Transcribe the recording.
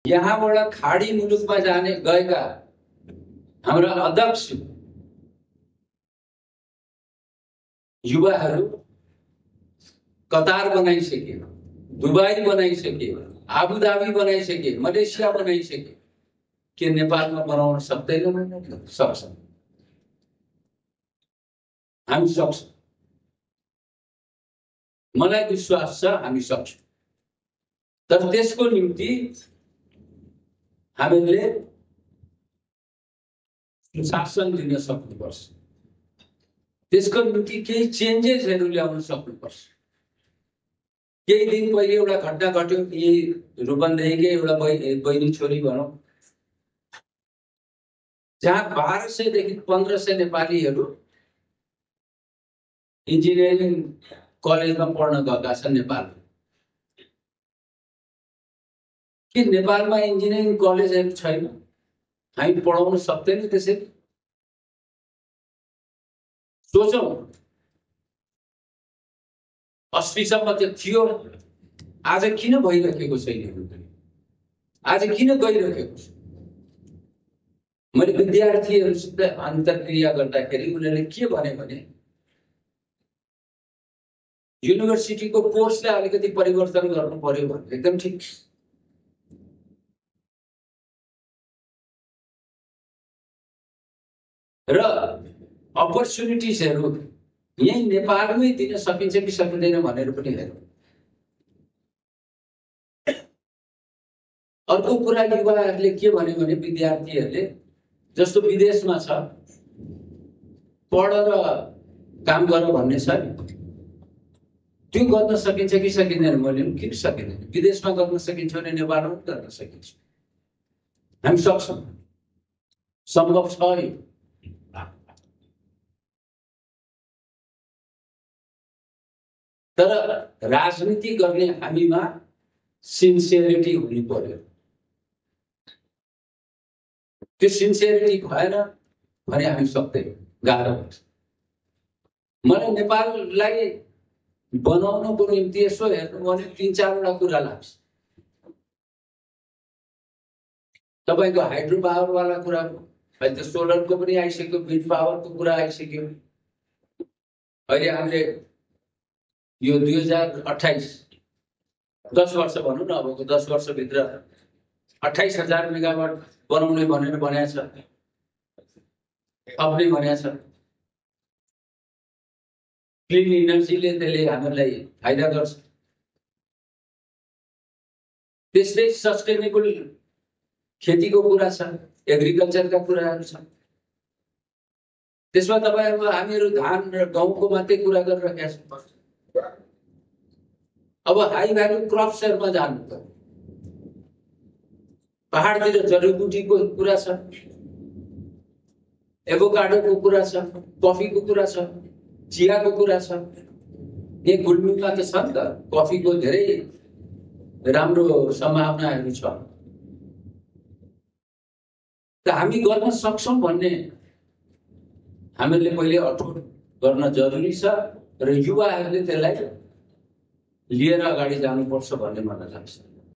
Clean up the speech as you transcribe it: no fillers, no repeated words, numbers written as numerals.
यहाँबाट खाडी मुलुकमा जाने गएका हाम्रा अध्यक्ष युवाहरू कतार बनाइसके, दुबई बनाइसके, आबुधाबी बनाइसके, मलेसिया बनाइसके, के नेपालमा बनाउन सक्दैनौँ? सक्छौँ, हामी सक्छौँ। मलाई विश्वास छ हामी सक्छौँ। तर त्यसको निम्ति हामीले शासन दिन सक्नुपर्छ। त्यसको निम्ति केही चेन्जेसहरू ल्याउन सक्नुपर्छ। केही दिन पहिले एउटा घटना घट्यो, यही रूपन्देहीकै एउटा बहिनी छोरी भनौँ, जहाँ 1200 देखि 1500 नेपालीहरू इन्जिनियरिङ कलेजमा पढ्न गएका छन् नेपालमा। के नेपालमा इन्जिनियरिङ कलेजहरू छैन? हामी पढाउन सक्दैनौँ त्यसरी? सोचौँ, 80सम्म त थियो, आज किन भइरहेको छैन? आज किन गइरहेको छ? मैले विद्यार्थीहरूसित अन्तर्क्रिया गर्दाखेरि उनीहरूले के भने भने युनिभर्सिटीको कोर्सलाई अलिकति परिवर्तन गर्नु पर्यो भने। एकदम ठिक। र अपर्च्युनिटिजहरू यही नेपालमै दिन सकिन्छ कि सकिँदैन भनेर पनि हेरौँ। अर्को कुरा युवाहरूले के भन्यो भने विद्यार्थीहरूले, जस्तो विदेशमा छ पढ र काम गर भन्ने छ नि, त्यो गर्न सकिन्छ कि सकिँदैन? मैले किन सकिँदैन? विदेशमा गर्न सकिन्छ भने नेपालमा पनि गर्न सकिन्छ। हामी सक्छौँ, सम्भव छ। तर राजनीति गर्ने हामीमा सिन्सियरिटी हुनु पर्यो। त्यो सिन्सियरिटी भएन भने हामी सक्दैनौँ, गाह्रो हुन्छ। मलाई नेपाललाई बनाउनको निम्ति यसो हेर्नु भने 3-4वटा कुरा लाग्छ। तपाईको हाइड्रो पावरवाला कुरा, अहिले त सोलरको पनि आइसक्यो, विन्ड पावरको कुरा आइसक्यो। अहिले हामीले यो 2028 10 वर्ष भनौँ न, अबको 10 वर्षभित्र 28,000 मेगावाट बनाउने भनेर भनेको छ, थप्ने भनेको छ। क्लिन इनर्जीले त्यसले हामीलाई फाइदा गर्छ। त्यसै सस्टेनेबल खेतीको कुरा छ, एग्रिकल्चरका कुराहरू छ। त्यसमा तपाईहरु हामीहरू धान र गहुँको मात्रै कुरा गरिरहेका छौँ। अब हाई भ्यालु क्रप्सहरुमा जानु पर्यो। पहाडतिर जडीबुटीको कुरा छ, एभोकाडोको कुरा छ, कफीको कुरा छ, चियाको कुरा छ। यहाँ गुल्मीमा त छ नि त, कफीको धेरै राम्रो सम्भावनाहरू छ। त हामी गर्न सक्छौं भन्ने हामीले पहिले अठोट गर्न जरुरी छ र युवाहरूले त्यसलाई लिएर अगाडि जानुपर्छ भन्ने मलाई लाग्छ।